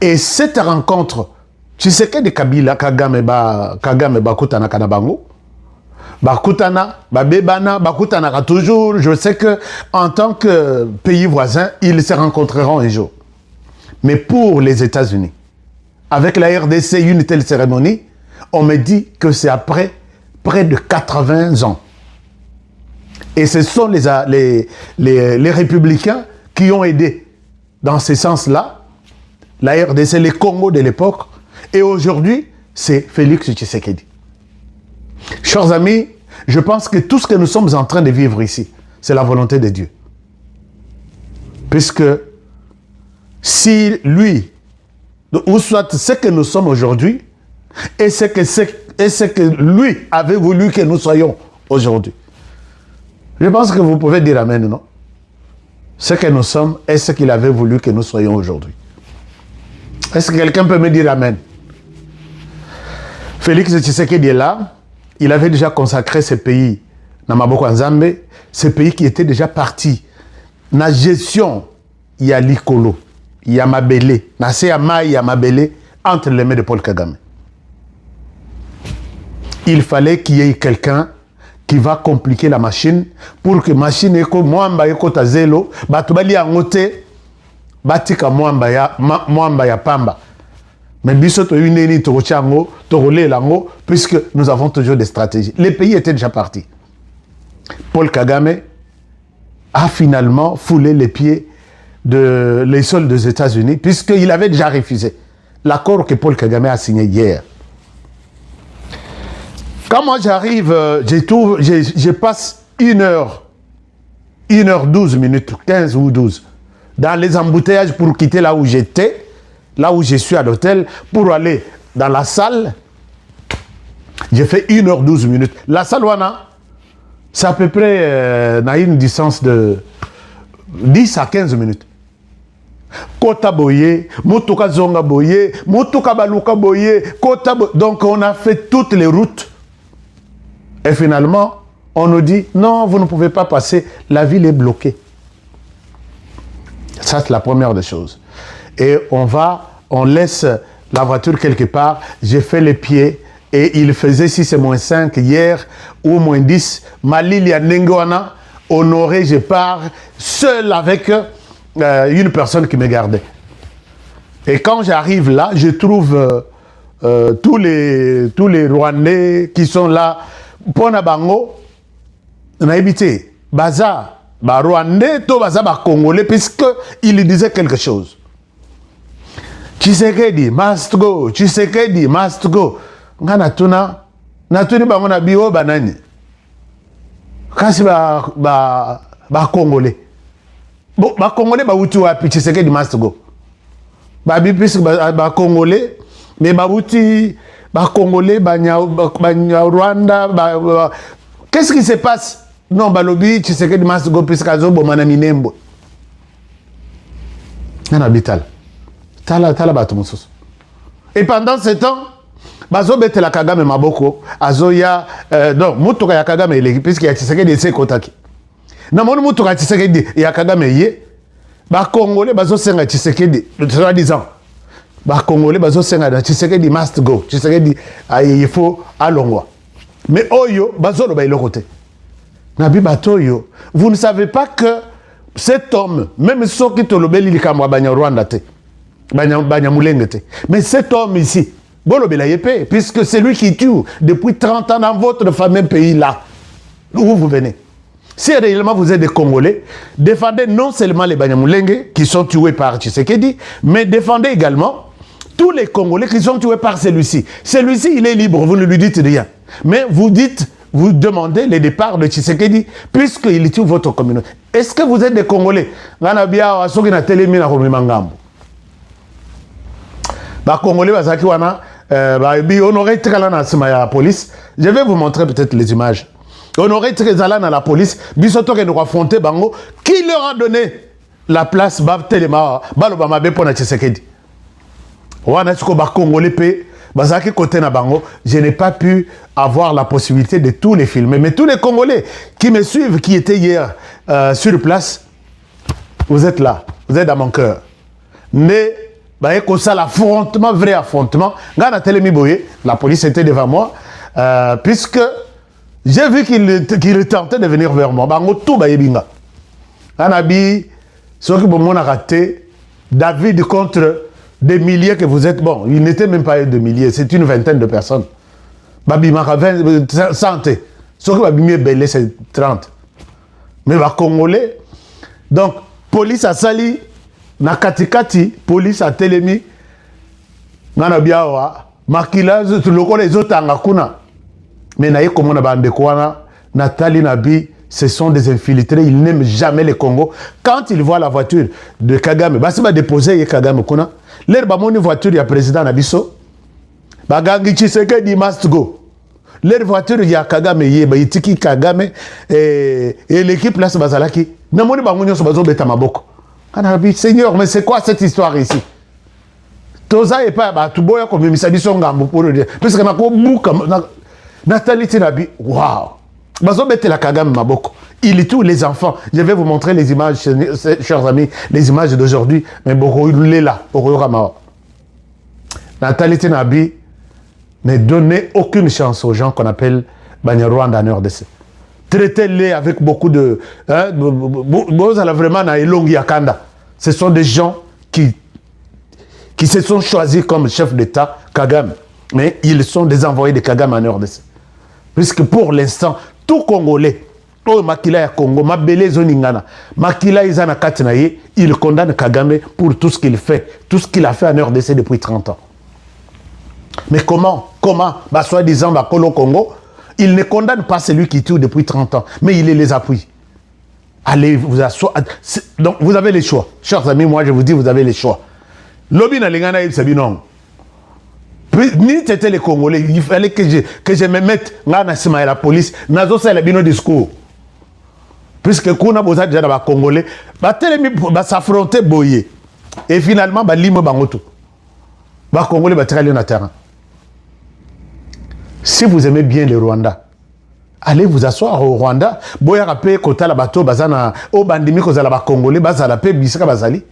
Et cette rencontre, tu sais que de Kabila, Kagame bakutana kanabango, bakutana, babebana, bakutana toujours. Je sais que en tant que pays voisin, ils se rencontreront un jour. Mais pour les États-Unis, avec la RDC, une telle cérémonie, on me dit que c'est après près de 80 ans. Et ce sont les républicains qui ont aidé dans ce sens-là, la RDC, les Congo de l'époque, et aujourd'hui, c'est Félix Tshisekedi. Chers amis, je pense que tout ce que nous sommes en train de vivre ici, c'est la volonté de Dieu. Puisque si lui, ou soit ce que nous sommes aujourd'hui, et ce que lui avait voulu que nous soyons aujourd'hui. Je pense que vous pouvez dire Amen, non? Ce que nous sommes est ce qu'il avait voulu que nous soyons aujourd'hui. Est-ce que quelqu'un peut me dire Amen? Félix Tshisekedi est là. Il avait déjà consacré ce pays, Namaboko Nzambe, ce pays qui était déjà parti. La gestion, il y a l'Ikolo, il y a Mabele, il y a Mabele, entre les mains de Paul Kagame. Il fallait qu'il y ait quelqu'un qui va compliquer la machine pour que la machine eko mwamba eko tazelo batubali angote batika mwamba ya pamba. Mais biso to yuneni to chango to rolé lango puisque nous avons toujours des stratégies. Les pays étaient déjà partis. Paul Kagame a finalement foulé les pieds de les sols des États-Unis puisqu'il avait déjà refusé l'accord que Paul Kagame a signé hier. Quand moi j'arrive, je passe 1h12 minutes, 15 ou 12, dans les embouteillages pour quitter là où j'étais, là où je suis à l'hôtel, pour aller dans la salle. J'ai fait 1h12 minutes. La salle, c'est à peu près à une distance de 10 à 15 minutes. Kota boye, motoka zonga boye, motoka baluka boye, donc on a fait toutes les routes. Et finalement, on nous dit, non, vous ne pouvez pas passer, la ville est bloquée. Ça, c'est la première des choses. Et on laisse la voiture quelque part, j'ai fait les pieds, et il faisait 6-5 hier, ou -10, Malilia Nengoana, honoré, je pars, seul avec une personne qui me gardait. Et quand j'arrive là, je trouve tous les Rwandais qui sont là, Pona bango, on a évité, baza, Rwandais, to baza, Congolais, puisque il disait quelque chose. Tshisekedi must go, Tshisekedi must go. Ngana tuna, natuni bango na bio banani. Kasi ba Congolais. Bon, ba Congolais ba uti wapi Tshisekedi must go. Ba puisque ba Congolais, mais ba uti Congolais, Rwanda, qu'est-ce qui se passe? Non, balobi, tu sais que Dimas go piskazo bo mana minembo. Un habital. Tala batumusus. Et pendant ce temps, bazo bete la Kagame maboko, azoya donc mutoka ya Kagame ele puisque ya Tshisekedi ese kotaki. Na moni mutoka Tshisekedi ya Kagame ye, ba Congolais bazo senga Tshisekedi, soi-disant. Bah Congolais bazo senga da Tshisekedi must go. Tshisekedi il faut alongwa. Mais oyo bazo lo ba ilokote. Nabi batoyo, vous ne savez pas que cet homme, même ceux qui te lobeli likamwa banya Rwanda te, banya mulenge te. Mais cet homme ici, bolo bela yepé, puisque c'est lui qui tue depuis 30 ans dans votre fameux pays là où vous venez. Si réellement vous êtes des Congolais, défendez non seulement les Banyamulenge qui sont tués par Tshisekedi, mais défendez également tous les Congolais qui sont tués par celui-ci. Celui-ci, il est libre, vous ne lui dites rien. Mais vous demandez le départ de Tshisekedi, puisqu'il tue votre communauté. Est-ce que vous êtes des Congolais? Congolais, police. Je vais vous montrer peut-être les images. Honoré Trezala dans la police, bisoto que nous affronter bango, qui leur a donné la place Bab Telema, Balobama Bepona Tshisekedi. Wana tiko ba Congolais pe, bazaki côté na bango, je n'ai pas pu avoir la possibilité de tous les filmer, mais tous les Congolais qui me suivent, qui étaient hier sur place, vous êtes là, vous êtes dans mon cœur. Mais bah, comme ça, l'affrontement, vrai affrontement. Quand la police était devant moi, puisque j'ai vu qu'il tentait de venir vers moi. Bah, tout bah, yebinga. Anabi, ce que bon, on a raté, David contre des milliers que vous êtes. Bon, il n'était même pas de milliers, c'est une vingtaine de personnes. Babi Mara 20, santé. Ce que Babi Belé, c'est 30. Mais les Congolais, donc, police a sali, na katikati, police a telemi, nana biawa, makilage, tout le monde les autres angakuna. Mais naïe comme on a bandé quoi, Nathalie Nabi, ce sont des infiltrés, ils n'aiment jamais le Congo. Quand ils voient la voiture de Kagame, bah c'est pas déposer Kagame kuna. L'air ba moni voiture, il y a président Nabiso. Bagangi Tshisekedi must go. Leur voiture, il y a Kagame, Itiki Kagame, et l'équipe là, c'est Bazalaki. Namoni Bangonio, c'est Bazo Betamaboko. Seigneur, mais c'est quoi cette histoire ici? Toza et pas, bah, tout boya comme Missabiso Ngambo pour le dire. Parce que Nathalie Tinabi, waouh! Bazo Betela Kagame Maboko. Il est tous les enfants. Je vais vous montrer les images, chers amis, les images d'aujourd'hui. Mais Boko, il est là, Boko Yoramao. Nathalie Tinabi, ne donnez aucune chance aux gens qu'on appelle Banyarwanda en RDC. Traitez-les avec beaucoup de... Ce sont des gens qui se sont choisis comme chef d'État, Kagame. Mais ils sont des envoyés de Kagame en RDC. Puisque pour l'instant, tout Congolais, oh Makila ya Congo, Mabele Zoningana, Makila Izana Katinaye, il condamne Kagame pour tout ce qu'il fait, tout ce qu'il a fait en RDC depuis 30 ans. Mais comment, bah, soi-disant, bah, Kolo Congo, il ne condamne pas celui qui tue depuis 30 ans, mais il les appuie. Allez, vous asseoir. Donc, vous avez les choix. Chers amis, moi, je vous dis, vous avez les choix. Lobby na lingana il sabi non. Ni t'étais les Congolais, il fallait que je me mette là dans la police, nazo ça le bino discours. Puisque kuna boza déjà dans Congolais, bah telemi bah s'affronter boyer. Et finalement, bah limo bangoto. Bah Congolais bah tirer le terrain. Si vous aimez bien le Rwanda, allez vous asseoir au Rwanda. Boya rapé kota la bateau bazana au bandimi kozala ba Congolais bazala pe bisaka bazali.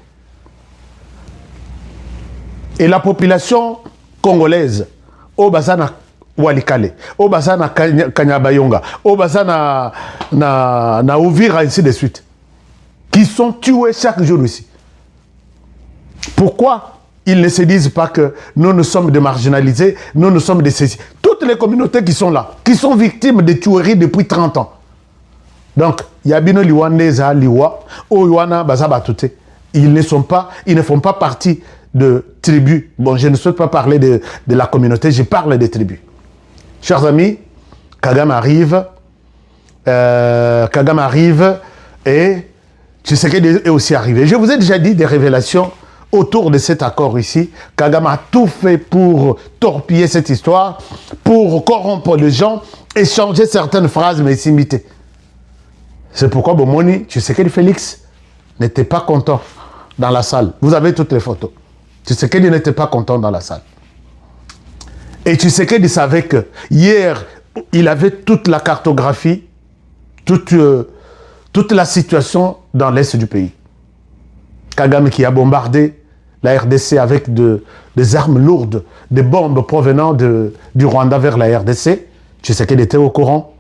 Et la population congolaise au bazana Walikale, au bazana Kanyabayonga, au bazana na Uvira ainsi de suite, qui sont tués chaque jour ici. Pourquoi ils ne se disent pas que nous sommes des marginalisés, nous sommes des saisis? Toutes les communautés qui sont là, qui sont victimes de tueries depuis 30 ans. Donc, Yabino Liwaneza Liwa, Oywana Bazabatute, ils ne font pas partie de tribus. Bon, je ne souhaite pas parler de la communauté, je parle des tribus. Chers amis, Kagame arrive et Tshisekedi est aussi arrivé. Je vous ai déjà dit des révélations autour de cet accord ici. Kagame a tout fait pour torpiller cette histoire, pour corrompre les gens, échanger certaines phrases, mais s'imiter. C'est pourquoi Bomoni, Tshisekedi Félix n'était pas content dans la salle. Vous avez toutes les photos. Tshisekedi n'était pas content dans la salle. Et Tshisekedi savait que hier, il avait toute la cartographie, toute la situation dans l'est du pays. Kagame qui a bombardé la RDC avec des armes lourdes, des bombes provenant du Rwanda vers la RDC. Tshisekedi était au courant.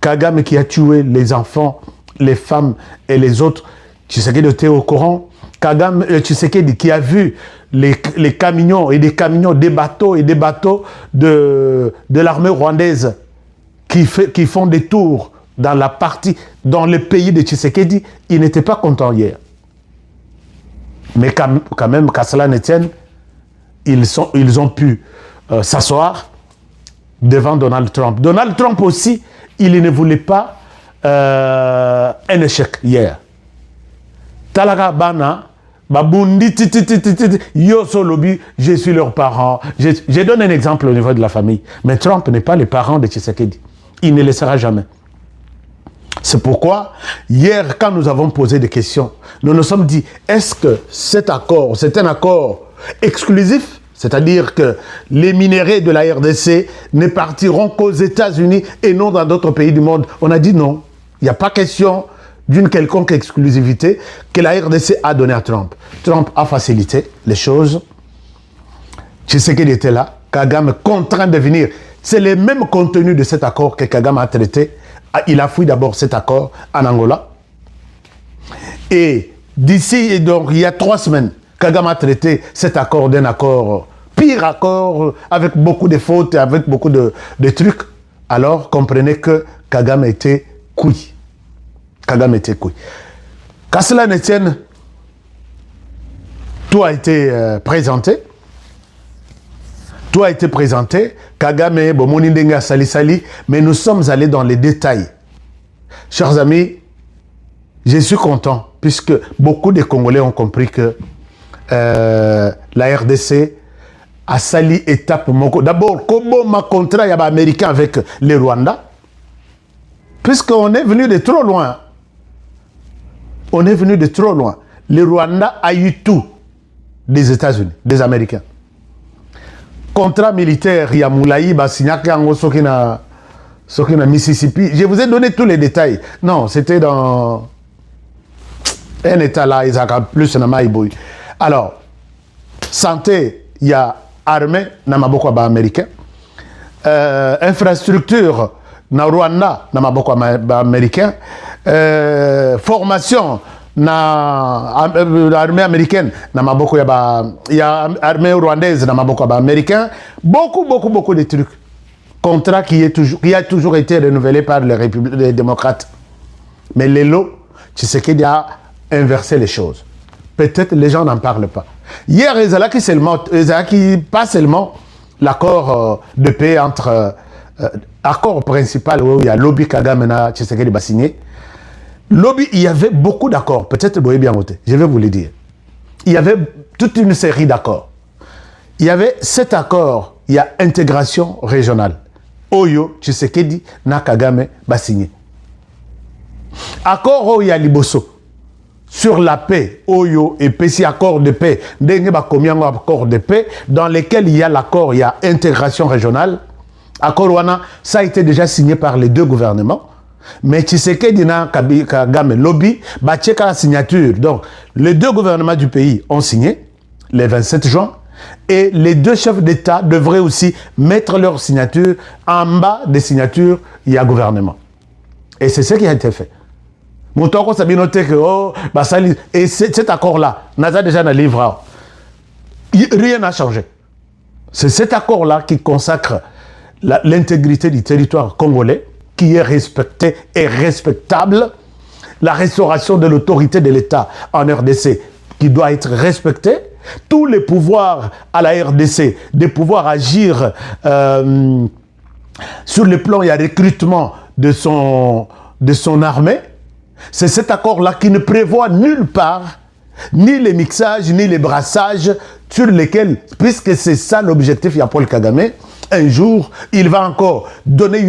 Kagame qui a tué les enfants, les femmes et les autres. Tshisekedi était au courant. Kagame, Tshisekedi qui a vu les camions et des camions, des bateaux et des bateaux de l'armée rwandaise qui font des tours dans le pays de Tshisekedi, il n'était pas content hier. Mais quand même, qu'à cela ne tienne, ils ont pu s'asseoir devant Donald Trump. Donald Trump aussi, il ne voulait pas un échec hier. Talaga Bana, Babundi, yo solobi, je suis leur parent. Je donne un exemple au niveau de la famille. Mais Trump n'est pas le parent de Tshisekedi. Il ne le sera jamais. C'est pourquoi, hier, quand nous avons posé des questions, nous nous sommes dit, est-ce que cet accord, c'est un accord exclusif? C'est-à-dire que les minéraux de la RDC ne partiront qu'aux États-Unis et non dans d'autres pays du monde. On a dit non. Il n'y a pas question d'une quelconque exclusivité que la RDC a donnée à Trump. Trump a facilité les choses. Tshisekedi était là, Kagame contraint de venir. C'est le même contenu de cet accord que Kagame a traité. Il a fui d'abord cet accord en Angola. Et d'ici, donc, il y a 3 semaines, Kagame a traité cet accord d'un accord, pire accord, avec beaucoup de fautes, avec beaucoup de trucs. Alors, comprenez que Kagame était couille. Kagame était couille. Qu'à cela ne tienne, tout a été présenté. Tout a été présenté. Kagame, Bomoni Ndenga, Sali Sali, mais nous sommes allés dans les détails. Chers amis, je suis content, puisque beaucoup de Congolais ont compris que la RDC a sali étape moko. D'abord, comment ma contrat y a américain avec les Rwandais, puisqu'on est venu de trop loin. On est venu de trop loin. Les Rwandais a eu tout des États-Unis, des Américains. Contrat militaire, il y a Moulaï, Basignac, Sokina Mississippi. Je vous ai donné tous les détails. Non, c'était dans un état là, ils ont plus de Maïboui. Alors, santé, il y a armée, Namaboko américain. Infrastructure, na Rwanda, Namaboko américain. Formation, na l'armée américaine, Namaboko il y a armée rwandaise, Namaboko américain. Beaucoup de trucs. Contrat qui a toujours été renouvelé par les démocrates. Mais Lelo, Tshisekedi a inversé les choses. Peut-être les gens n'en parlent pas. Hier, pas seulement l'accord de paix entre accord principal où il y a Lobby Kagame et Tshisekedi va signer. Lobby, il y avait beaucoup d'accords. Peut-être vous avez bien voté. Je vais vous le dire. Il y avait toute une série d'accords. Il y avait 7 accords. Il y a intégration régionale. Oyo, Tshisekedi, na Kagame va signer. Accord où il y a Liboso. Sur la paix, Oyo et PC, accord de paix, combien accord de paix, dans lesquels il y a l'accord, il y a intégration régionale. Accord Wana, ça a été déjà signé par les 2 gouvernements. Mais Tshisekedi na Kagame Lobby, la signature. Donc, les 2 gouvernements du pays ont signé le 27 juin. Et les 2 chefs d'État devraient aussi mettre leur signature. En bas des signatures, il y a gouvernement. Et c'est ce qui a été fait. Moutoko Sabi noté que, et cet accord-là, n'a déjà dans le livre. Rien n'a changé. C'est cet accord-là qui consacre l'intégrité du territoire congolais, qui est respecté et respectable. La restauration de l'autorité de l'État en RDC, qui doit être respectée. Tous les pouvoirs à la RDC, de pouvoir agir sur le plan, il y a recrutement de son armée. C'est cet accord-là qui ne prévoit nulle part ni les mixages, ni les brassages sur lesquels, puisque c'est ça l'objectif, il y a Paul Kagame, un jour, il va encore donner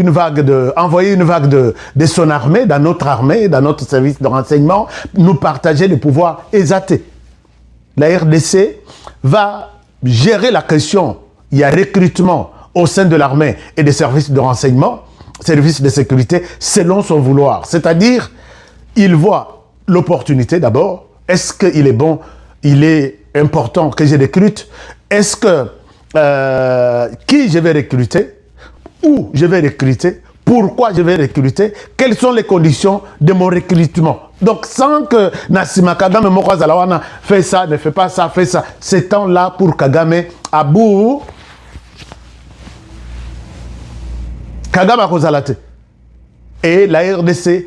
envoyer une vague de son armée, dans notre service de renseignement, nous partager le pouvoir exalté. La RDC va gérer la question, il y a recrutement au sein de l'armée et des services de renseignement, services de sécurité, selon son vouloir. C'est-à-dire, il voit l'opportunité d'abord. Est-ce qu'il est bon, il est important que je recrute? Est-ce que qui je vais recruter? Où je vais recruter? Pourquoi je vais recruter? Quelles sont les conditions de mon recrutement? Donc, sans que Nassima Kagame Mokwazalawana fait ça, ne fait pas ça, fait ça. C'est temps-là pour Kagame à bout. Kagame a Kozalate. Et la RDC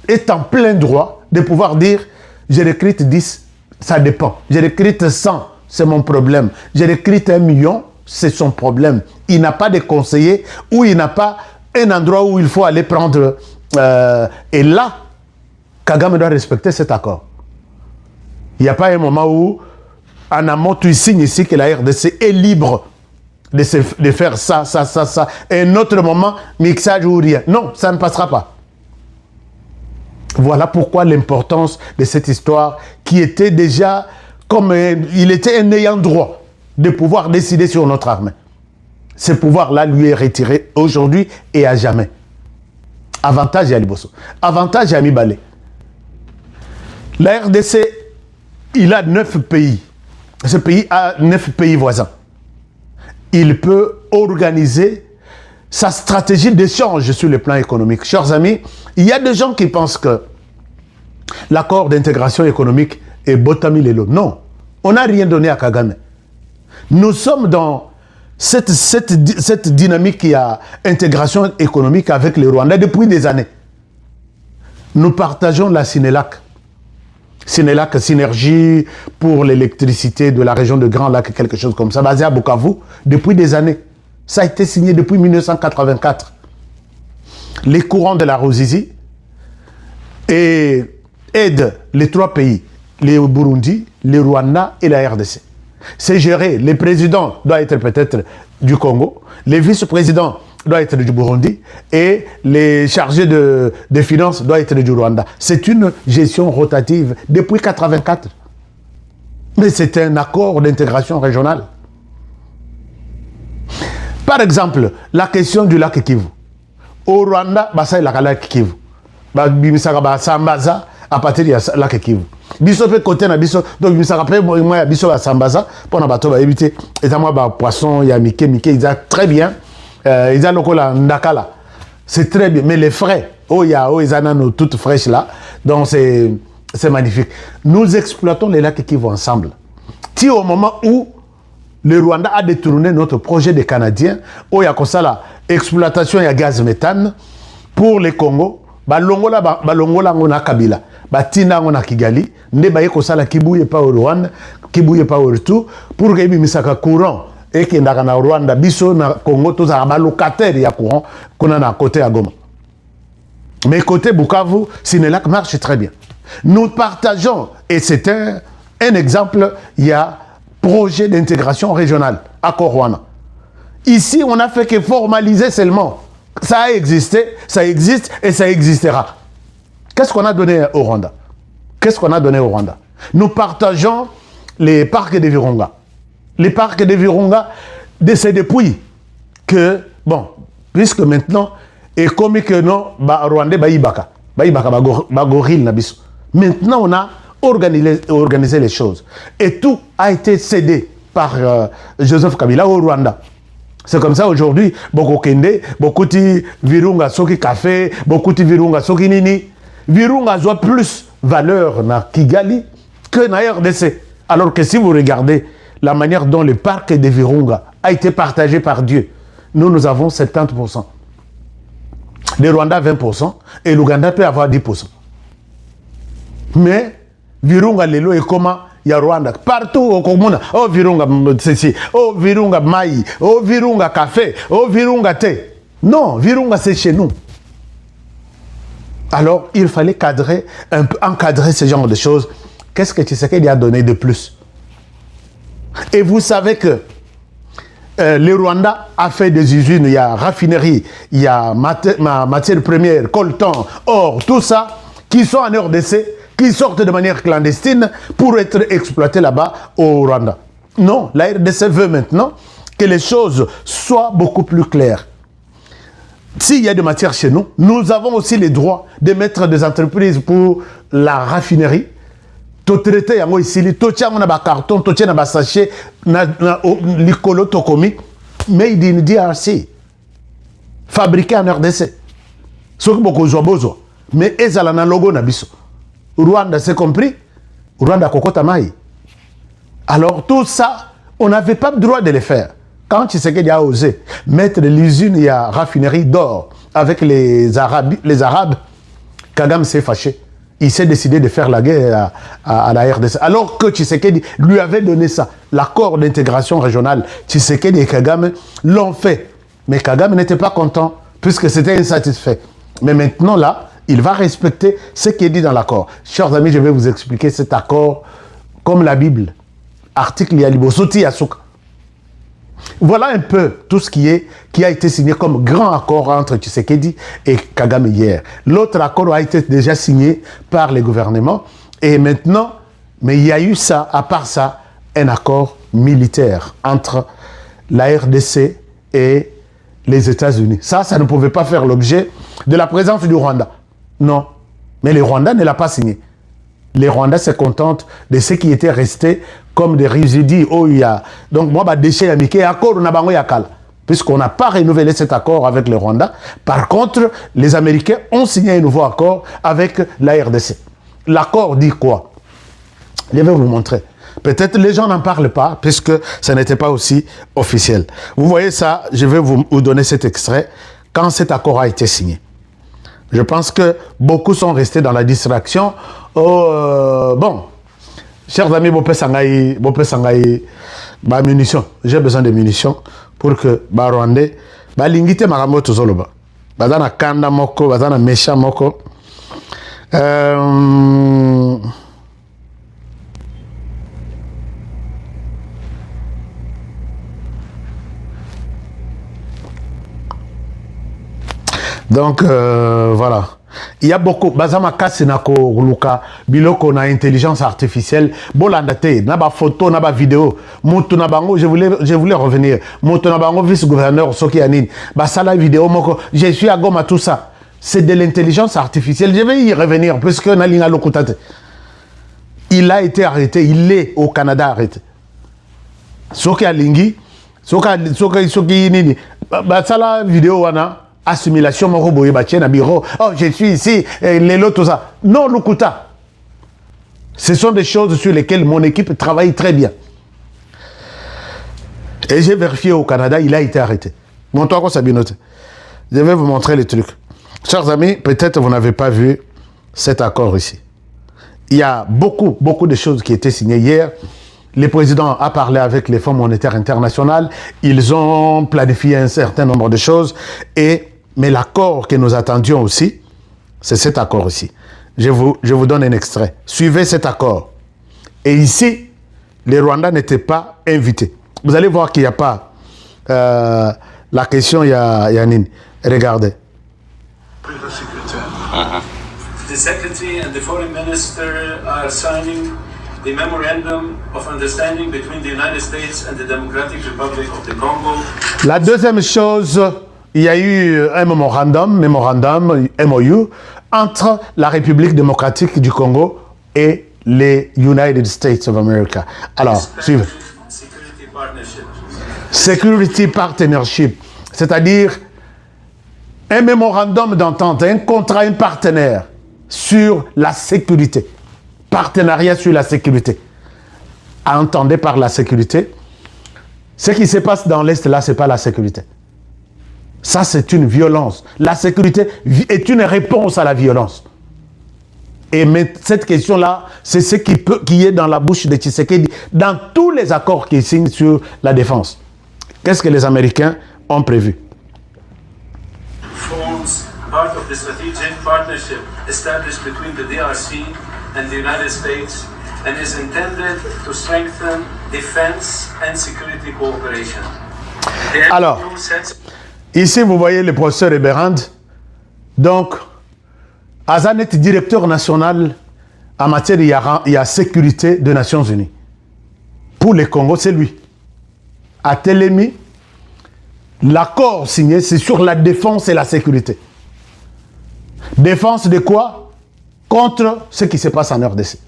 est en plein droit de pouvoir dire je recrute 10, ça dépend. Je recrute 100, c'est mon problème. Je recrute 1 million, c'est son problème. Il n'a pas de conseiller ou il n'a pas un endroit où il faut aller prendre. Et là, Kagame doit respecter cet accord. Il n'y a pas un moment où, en amont, tu signes ici que la RDC est libre de faire ça. Et un autre moment, mixage ou rien. Non, ça ne passera pas. Voilà pourquoi l'importance de cette histoire qui était déjà comme il était un ayant droit de pouvoir décider sur notre armée. Ce pouvoir-là lui est retiré aujourd'hui et à jamais. Avantage à Liboso. Avantage à Mibale. La RDC, il a 9 pays. Ce pays a 9 pays voisins. il peut organiser sa stratégie d'échange sur le plan économique. Chers amis, il y a des gens qui pensent que l'accord d'intégration économique est Botami Lelo. Non, on n'a rien donné à Kagame. Nous sommes dans cette dynamique qui a intégration économique avec les Rwandais depuis des années. Nous partageons la Sénélac. Sénélac, synergie pour l'électricité de la région de Grand Lac, quelque chose comme ça, basé à Bukavu, depuis des années. Ça a été signé depuis 1984. Les courants de la Ruzizi aident les trois pays, le Burundi, le Rwanda et la RDC. C'est géré. Le président doit être peut-être du Congo, le vice-président doit être du Burundi et les chargés de finances doivent être du Rwanda. C'est une gestion rotative depuis 1984. Mais c'est un accord d'intégration régionale. Par exemple, la question du lac Kivu. Au Rwanda, c'est le lac Kivu. Sambaza à partir du lac Kivu. Biso pe côté na biso donc ça rappelle moi ya biso à Sambaza pour na bato ba éviter et moi ba poisson ya Mickey ils a très bien ils a lokola ndakala c'est très bien mais les frais ils en toutes fraîches là donc c'est magnifique. Nous exploitons les lacs qui vont ensemble. Si au moment où le Rwanda a détourné notre projet des Canadiens il y a comme ça la exploitation ya gaz méthane pour les Congo balongola ngona Kabila batina ngona Kigali nde baye kosala kibuye pa au Rwanda kibuye pa au retour pour que bimisaka courant et que ndaka na Rwanda biso na Congo tous a locataire ya courant qu'on a à côté à Goma. Mais côté Bukavu, Sénélac marche très bien. Nous partageons et c'est un exemple, il y a projet d'intégration régionale à Rwanda. Ici, on a fait que formaliser seulement. Ça a existé, ça existe et ça existera. Qu'est-ce qu'on a donné au Rwanda? Qu'est-ce qu'on a donné au Rwanda? Nous partageons les parcs de Virunga. Les parcs de Virunga, c'est depuis que, bon, puisque maintenant, et comme que non, Rwandais, gorille, maintenant on a organisé les choses. Et tout a été cédé par Joseph Kabila au Rwanda. C'est comme ça aujourd'hui, beaucoup kende, beaucoup de Virunga soki café, beaucoup de Virunga soki nini. Virunga a plus valeur na Kigali que na RDC. Alors que si vous regardez la manière dont le parc de Virunga a été partagé par Dieu, nous avons 70%. Le Rwanda 20% et l'Ouganda peut avoir 10%. Mais Virunga lelo est comment? Il y a Rwanda. Partout au Congo, oh Virunga ceci, oh Virunga maï, oh Virunga café, oh Virunga thé. Non, Virunga c'est chez nous. Alors il fallait encadrer ce genre de choses. Qu'est-ce que Tshisekedi a donné de plus? Et vous savez que le Rwanda a fait des usines, il y a raffinerie, il y a matière première, coltan, or, tout ça, qui sont en RDC, qui sortent de manière clandestine pour être exploités là-bas au Rwanda. Non, la RDC veut maintenant que les choses soient beaucoup plus claires. S'il y a des matières chez nous, nous avons aussi les droits de mettre des entreprises pour la raffinerie. To traité yango ici, to tia na ba carton, to tia na ba sachet na likolo tokomi made in DRC. Fabriqué en RDC. Soki boko zo bozo, mais ezala na logo na biso. Rwanda, c'est compris? Rwanda kokota mai. Alors tout ça, on n'avait pas le droit de le faire. Quand Tshisekedi a osé mettre l'usine et la raffinerie d'or avec les Arabes, Kagame s'est fâché. Il s'est décidé de faire la guerre à la RDC. Alors que Tshisekedi lui avait donné ça, l'accord d'intégration régionale, Tshisekedi et Kagame l'ont fait. Mais Kagame n'était pas content, puisque c'était insatisfait. Mais maintenant, là, il va respecter ce qui est dit dans l'accord. Chers amis, je vais vous expliquer cet accord comme la Bible. Article Yalibosoti Yasuka. Voilà un peu tout ce qui a été signé comme grand accord entre Tshisekedi et Kagame hier. L'autre accord a été déjà signé par les gouvernements. Et maintenant, mais il y a eu ça, à part ça, un accord militaire entre la RDC et les États-Unis. Ça ne pouvait pas faire l'objet de la présence du Rwanda. Non. Mais le Rwanda ne l'a pas signé. Les Rwandais se contentent de ce qui était resté comme des résidus. Oh, il y a... Donc, moi, bah, déchet, il accord, on a bango yakal. Puisqu'on n'a pas renouvelé cet accord avec le Rwanda. Par contre, les Américains ont signé un nouveau accord avec la RDC. L'accord dit quoi? Je vais vous montrer. Peut-être les gens n'en parlent pas, puisque ça n'était pas aussi officiel. Vous voyez ça, je vais vous donner cet extrait, quand cet accord a été signé. Je pense que beaucoup sont restés dans la distraction. Bon, chers amis, munitions. J'ai besoin de munitions pour que Rwandais, lingite maramoto zoloba. Bazana kanda moko, bazana mesha moko. Donc, voilà. Il y a beaucoup. Bazama Kasinako Luka, Biloko na intelligence artificielle. Bolandate, naba photo, naba vidéo. Moutou nabango, je voulais revenir. Moutou nabango, vice-gouverneur, Soki Anine. Basala vidéo, moko. Je suis à Goma, tout ça. C'est de l'intelligence artificielle. Je vais y revenir, puisque Nalinga Lokutate. Il a été arrêté. Il est au Canada arrêté. Soki Alingi, Soki Nini. Basala vidéo, wana. Assimilation, mon robot, na bureau. Oh, je suis ici, les lots, tout ça. Non, Lukuta. Ce sont des choses sur lesquelles mon équipe travaille très bien. Et j'ai vérifié au Canada, il a été arrêté. Montre-toi quoi, Sabinote. Je vais vous montrer les trucs. Chers amis, peut-être vous n'avez pas vu cet accord ici. Il y a beaucoup de choses qui étaient signées hier. Le président a parlé avec les Fonds monétaires internationaux. Ils ont planifié un certain nombre de choses. Mais l'accord que nous attendions aussi, c'est cet accord ici. Je vous donne un extrait. Suivez cet accord. Et ici, les Rwandais n'étaient pas invités. Vous allez voir qu'il n'y a pas la question, il y a Nini. Regardez. The Secretary and the Foreign Minister are signing the Memorandum of Understanding between the United States and the Democratic Republic of the Congo. La deuxième chose, il y a eu un mémorandum, MOU, entre la République démocratique du Congo et les United States of America. Alors, suivez. Security Partnership. Security Partnership, c'est-à-dire un mémorandum d'entente, un contrat, un partenaire sur la sécurité. Partenariat sur la sécurité. Entendez par la sécurité, ce qui se passe dans l'Est, là, ce n'est pas la sécurité. Ça, c'est une violence. La sécurité est une réponse à la violence. Et cette question-là, c'est ce qui est dans la bouche de Tshisekedi, dans tous les accords qu'il signe sur la défense. Qu'est-ce que les Américains ont prévu? Forms part of the strategic partnership established between the DRC and the United States and is intended to strengthen defense and security cooperation. Alors, ici, vous voyez le professeur Eberhard. Donc, Azanet, directeur national en matière de sécurité des Nations Unies. Pour le Congo, c'est lui. À Télémi, l'accord signé, c'est sur la défense et la sécurité. Défense de quoi? Contre ce qui se passe en RDC.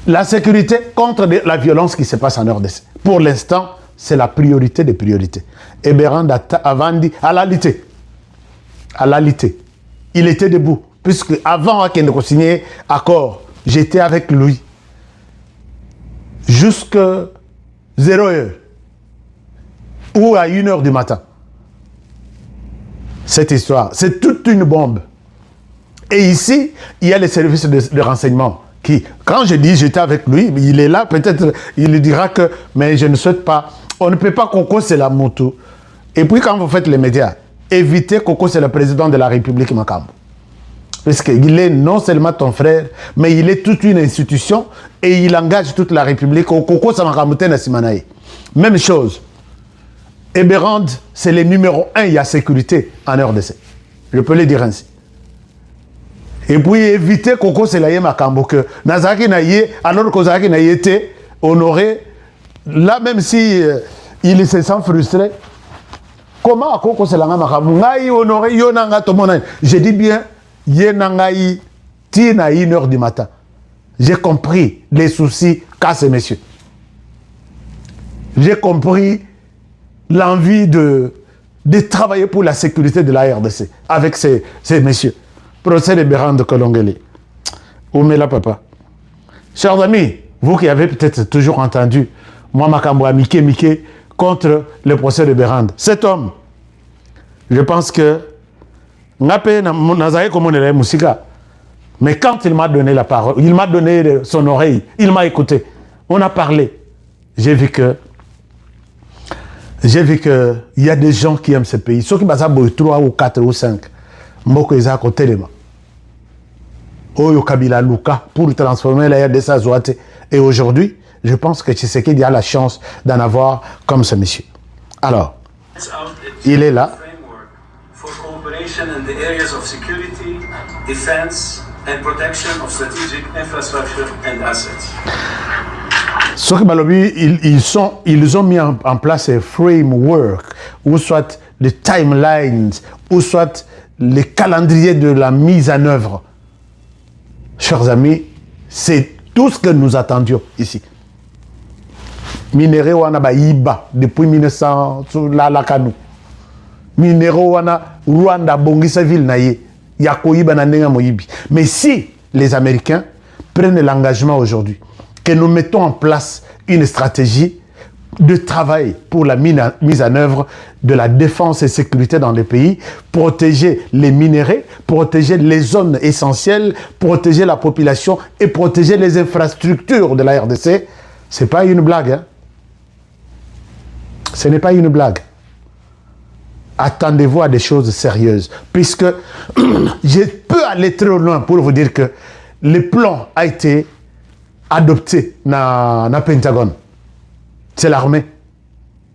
La sécurité contre la violence qui se passe en RDC. Pour l'instant, c'est la priorité des priorités. Eberhard avant dit à la lité. À la lité. Il était debout. Puisque avant qu'il ne signe accord, j'étais avec lui. Jusqu'à 0h. Ou à 1h du matin. Cette histoire, c'est toute une bombe. Et ici, il y a les services de renseignement qui, quand je dis j'étais avec lui, il est là, peut-être il dira que, mais je ne souhaite pas. On ne peut pas Koko, c'est la moto. Et puis quand vous faites les médias, évitez Koko, c'est le président de la République Makambo. Parce qu'il est non seulement ton frère, mais il est toute une institution et il engage toute la République. Koko, ça m'a na Simanaï. Même chose. Eberhard, c'est le numéro 1, il y a sécurité en RDC. Je peux le dire ainsi. Et puis éviter Koko Selaye Makambo que Nazaki Naye, alors que Nazaki Naye était honoré, là même si il se sent frustré, comment Koko Selaye Makambo Naye honoré, Yonanga Tomona, je dis bien, Yenangaï, Tina 1h du matin. j'ai compris les soucis qu'a ces messieurs. J'ai compris l'envie de travailler pour la sécurité de la RDC avec ces messieurs. Procès de Béran de Kolongeli. Oumela papa. Chers amis, vous qui avez peut-être toujours entendu moi Makamboa Mike contre le procès de Béran. Cet homme, je pense que mais quand il m'a donné la parole, il m'a donné son oreille, il m'a écouté, on a parlé, j'ai vu que il y a des gens qui aiment ce pays. Ceux qui basent 3 ou 4 ou 5, Mboko Isaac au Téléma. Oyo Kabila Luka pour transformer la RDC à Zouate. Et aujourd'hui, je pense que Tshisekedi a la chance d'en avoir comme ce monsieur. Alors, il est là. For cooperation in the areas of security, defense, and protection of strategic infrastructure and assets. Ceux qui ils ont mis en place un framework, ou soit les timelines, ou soit les calendriers de la mise en œuvre. Chers amis, c'est tout ce que nous attendions ici. Minéraux wana ba iba depuis 1900 la Kanu. Minéraux wana Rwanda bongisa ville na ye ya koyiba na ndenga moyibi. Mais si les Américains prennent l'engagement aujourd'hui que nous mettons en place une stratégie de travail pour la mise en œuvre de la défense et sécurité dans le pays, protéger les minéraux, protéger les zones essentielles, protéger la population et protéger les infrastructures de la RDC, ce n'est pas une blague. Hein? Ce n'est pas une blague. Attendez-vous à des choses sérieuses, puisque je peux aller très loin pour vous dire que le plan a été adopté dans le Pentagone. C'est l'armée.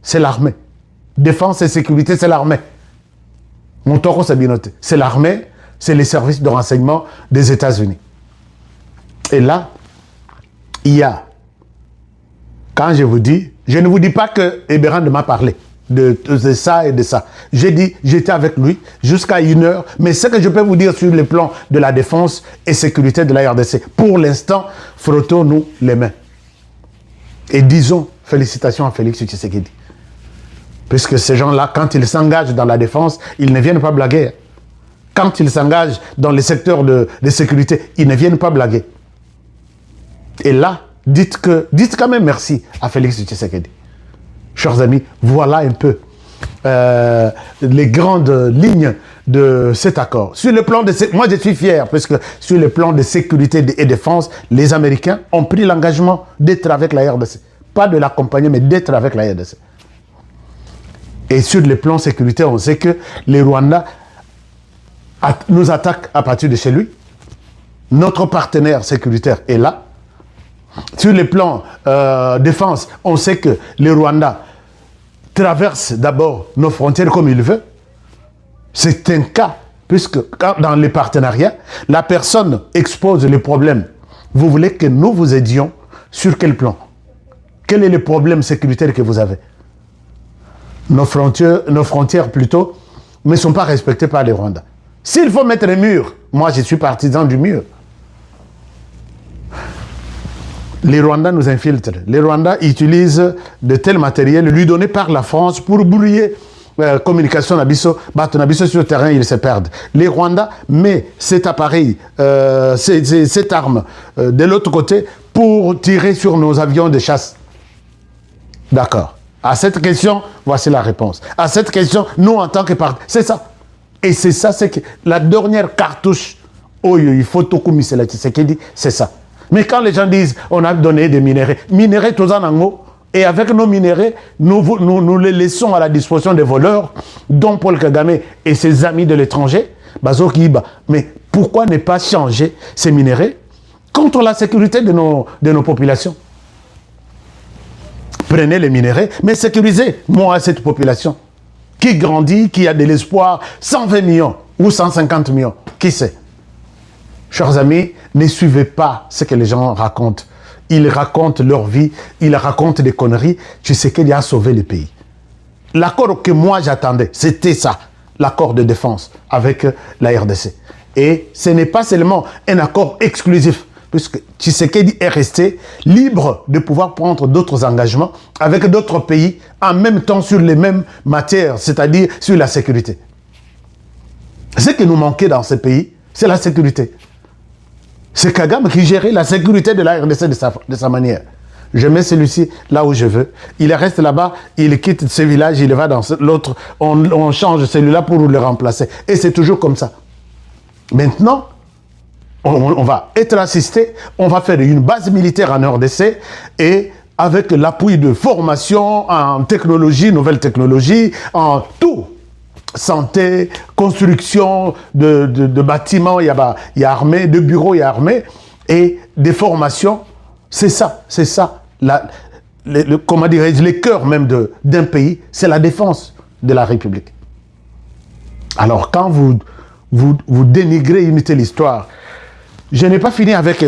C'est l'armée. Défense et sécurité, c'est l'armée. Mon taureau, c'est bien noté. C'est l'armée, c'est les services de renseignement des États-Unis. Et là, il y a, quand je vous dis, je ne vous dis pas que Ebérand m'a parlé de ça et de ça. J'ai dit, j'étais avec lui jusqu'à 1h, mais ce que je peux vous dire sur le plan de la défense et sécurité de la RDC, pour l'instant, frottons-nous les mains. Et disons félicitations à Félix Tshisekedi. Puisque ces gens-là, quand ils s'engagent dans la défense, ils ne viennent pas blaguer. Quand ils s'engagent dans les secteurs de sécurité, ils ne viennent pas blaguer. Et là, dites quand même merci à Félix Tshisekedi. Chers amis, voilà un peu les grandes lignes de cet accord. Sur le plan de moi je suis fier parce que sur le plan de sécurité et défense, les Américains ont pris l'engagement d'être avec la RDC. Pas de l'accompagner, mais d'être avec la RDC. Et sur le plan sécurité, on sait que les Rwandais nous attaquent à partir de chez lui. Notre partenaire sécuritaire est là. Sur le plan défense, on sait que les Rwandais traversent d'abord nos frontières comme ils veulent. C'est un cas, puisque dans les partenariats, la personne expose les problèmes. Vous voulez que nous vous aidions sur quel plan? Quel est le problème sécuritaire que vous avez? Nos frontières plutôt ne sont pas respectées par les Rwandais. S'il faut mettre un mur, moi je suis partisan du mur. Les Rwandais nous infiltrent. Les Rwandais utilisent de tels matériels lui donnés par la France pour brouiller la communication nabiso, sur le terrain, ils se perdent. Les Rwandais mettent cet appareil, cette arme de l'autre côté pour tirer sur nos avions de chasse. D'accord. À cette question, voici la réponse. À cette question, nous en tant que parti, c'est ça. Et c'est ça, c'est que la dernière cartouche, oh, il faut tout comme c'est ça. Mais quand les gens disent, on a donné des minéraux tous en ango, et avec nos minéraux, nous les laissons à la disposition des voleurs, dont Paul Kagame et ses amis de l'étranger, Bazo Kiba. Mais pourquoi ne pas changer ces minéraux contre la sécurité de nos populations? Prenez les minéraux, mais sécurisez moi cette population qui grandit, qui a de l'espoir, 120 millions ou 150 millions, qui sait? Chers amis, ne suivez pas ce que les gens racontent. Ils racontent leur vie, ils racontent des conneries. Tu sais qu'il a sauvé le pays. L'accord que moi j'attendais, c'était ça, l'accord de défense avec la RDC. Et ce n'est pas seulement un accord exclusif, puisque Tshisekedi est resté libre de pouvoir prendre d'autres engagements avec d'autres pays en même temps sur les mêmes matières, c'est-à-dire sur la sécurité. Ce qui nous manquait dans ce pays, c'est la sécurité. C'est Kagame qui gérait la sécurité de la RDC de sa manière. Je mets celui-ci là où je veux. Il reste là-bas, il quitte ce village, il va dans l'autre, on change celui-là pour le remplacer. Et c'est toujours comme ça. Maintenant, on va être assisté, on va faire une base militaire en RDC et avec l'appui de formation en technologie, nouvelles technologies, en tout. Santé, construction de bâtiments, il y a armée, de bureaux, il y a armée, et des formations. C'est ça, comment dirais-je, les cœurs même d'un pays, c'est la défense de la République. Alors quand vous dénigrez une telle histoire, je n'ai pas fini avec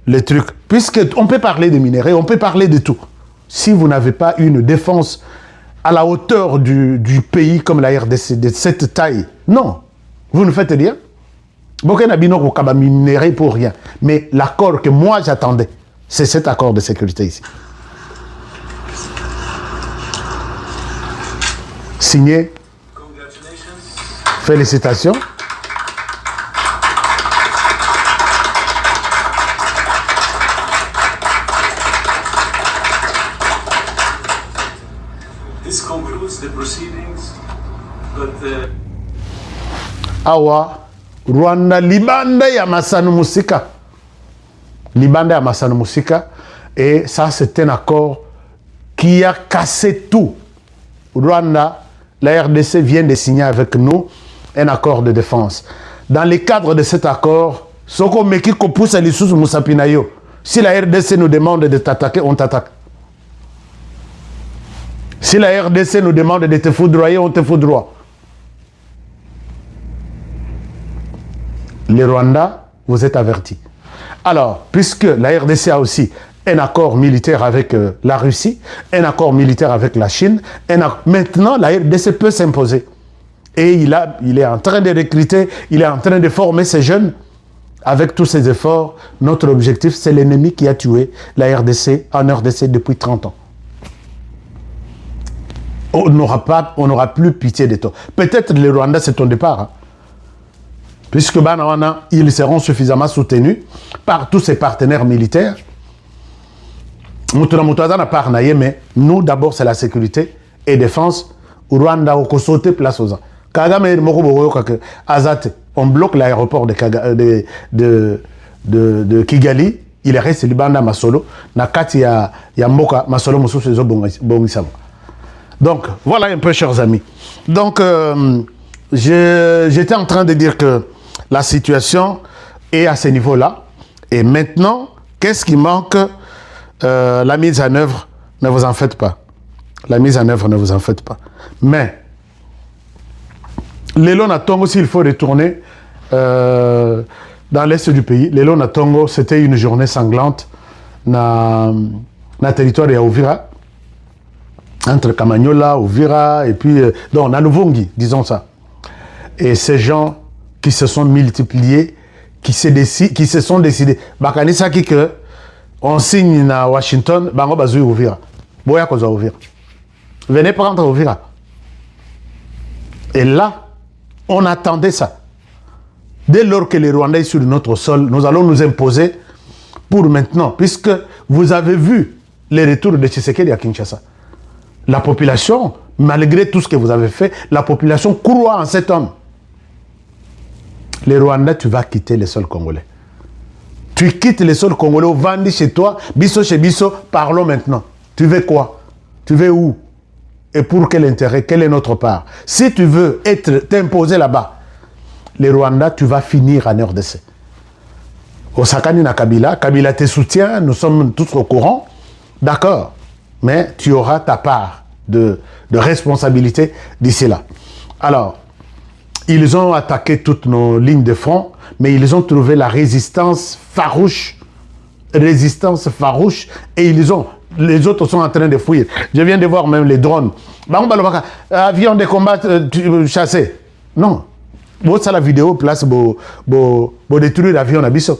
les trucs, puisqu'on peut parler de minerais, on peut parler de tout. Si vous n'avez pas une défense à la hauteur du pays comme la RDC, de cette taille, non, vous ne faites rien. Bokena Bino Kaba minerai pour rien. Mais l'accord que moi j'attendais, c'est cet accord de sécurité ici. Signé. Félicitations. This concludes the proceedings, but Awa, Rwanda, Libanda ya Masanu Musika. Libanda ya Masanu Musika. Et ça, c'est un accord qui a cassé tout. Rwanda, la RDC vient de signer avec nous un accord de défense. Dans le cadre de cet accord, Soko Meki Kopousse Lissus Moussapinayo. Si la RDC nous demande de t'attaquer, on t'attaque. Si la RDC nous demande de te foudroyer, on te foudroie. Les Rwandais, vous êtes avertis. Alors, puisque la RDC a aussi un accord militaire avec la Russie, un accord militaire avec la Chine, maintenant la RDC peut s'imposer. Et il est en train de recruter, il est en train de former ces jeunes. Avec tous ces efforts, notre objectif, c'est l'ennemi qui a tué la RDC en RDC depuis 30 ans. On n'aura plus pitié de toi. Peut-être les Rwandais, c'est ton départ. Hein. Puisque Banawana, ils seront suffisamment soutenus par tous ces partenaires militaires. Mais nous, d'abord, c'est la sécurité et défense. Rwanda, on saute place aux gens. Kagame, on bloque l'aéroport de Kigali. Il reste Libanda Masolo. Nakati ya Mboka Masolo Moussoufezo Bongisama. Donc, voilà un peu, chers amis. Donc, j'étais en train de dire que la situation est à ce niveau-là. Et maintenant, qu'est-ce qui manque? La mise en œuvre, ne vous en faites pas. La mise en œuvre, ne vous en faites pas. Mais, Lelo Natongo, s'il faut retourner dans l'est du pays, Lelo Natongo, c'était une journée sanglante dans le territoire de Ouvira. Entre Kamanyola, Ouvira, et puis, donc, Naluvungi, disons ça. Et ces gens qui se sont multipliés, qui se sont décidés, Bakanisa qui que, on signe à Washington, Bango Bazui Ouvira. Boya Koza Ouvira. Venez prendre Ouvira. Et là, on attendait ça. Dès lors que les Rwandais sont sur notre sol, nous allons nous imposer pour maintenant, puisque vous avez vu les retours de Tshisekedi à Kinshasa. La population, malgré tout ce que vous avez fait, la population croit en cet homme. Les Rwandais, tu vas quitter le sol congolais. Tu quittes le sol congolais, au Vandi chez toi, Bisso chez Bisso, parlons maintenant. Tu veux quoi? Tu veux où? Et pour quel intérêt? Quelle est notre part? Si tu veux t'imposer là-bas, les Rwandais, tu vas finir en RDC. Osakani na Kabila, Kabila te soutient, nous sommes tous au courant, d'accord, mais tu auras ta part de responsabilité d'ici là. Alors, ils ont attaqué toutes nos lignes de front, mais ils ont trouvé la résistance farouche, et les autres sont en train de fuir. Je viens de voir même les drones. Avions de combat chassés. Non. C'est la vidéo place pour détruire l'avion à Bissau.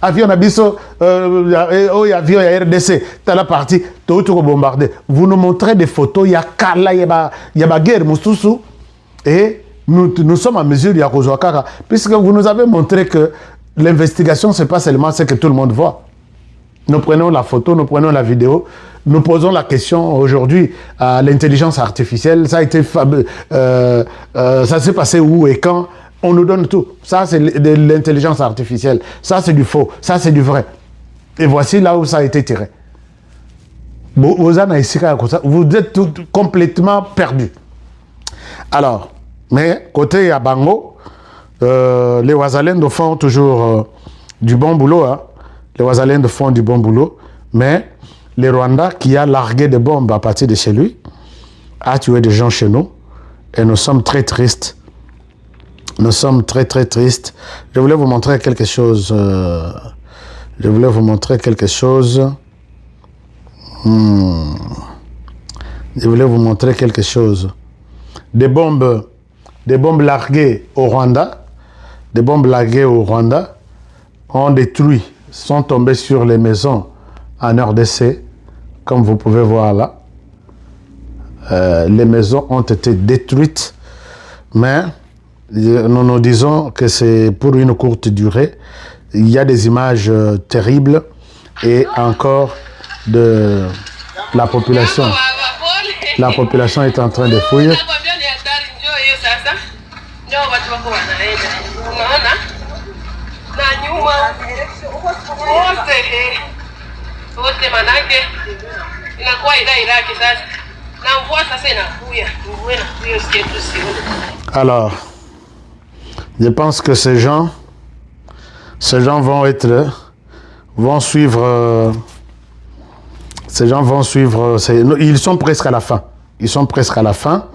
avion na biso, avion ya RDC, t'as la partie, tout bombardé. Vous nous montrez des photos, il y a Kala, il y a guerre, Moustoussou, et nous sommes en mesure de Yakozouakara, puisque vous nous avez montré que l'investigation, c'est pas seulement ce que tout le monde voit. Nous prenons la photo, nous prenons la vidéo, nous posons la question aujourd'hui à l'intelligence artificielle. Ça a été, ça s'est passé où et quand? On nous donne tout. Ça, c'est de l'intelligence artificielle. Ça, c'est du faux. Ça, c'est du vrai. Et voici là où ça a été tiré. Vous êtes complètement perdu. Alors, mais côté Abango, les Ouazalènes font toujours du bon boulot. Hein. Les Ouazalènes font du bon boulot, mais les Rwandais qui a largué des bombes à partir de chez lui a tué des gens chez nous et nous sommes très tristes. Nous sommes très très tristes. Je voulais vous montrer quelque chose. Je voulais vous montrer quelque chose. Je voulais vous montrer quelque chose. Des bombes larguées au Rwanda. Des bombes larguées au Rwanda ont détruit, sont tombées sur les maisons en RDC, comme vous pouvez voir là. Les maisons ont été détruites, mais nous nous disons que c'est pour une courte durée. Il y a des images terribles et encore de la population. La population est en train de fuir. Alors, je pense que ces gens vont suivre. Ces gens vont suivre. Ils sont presque à la fin. Ils sont presque à la fin.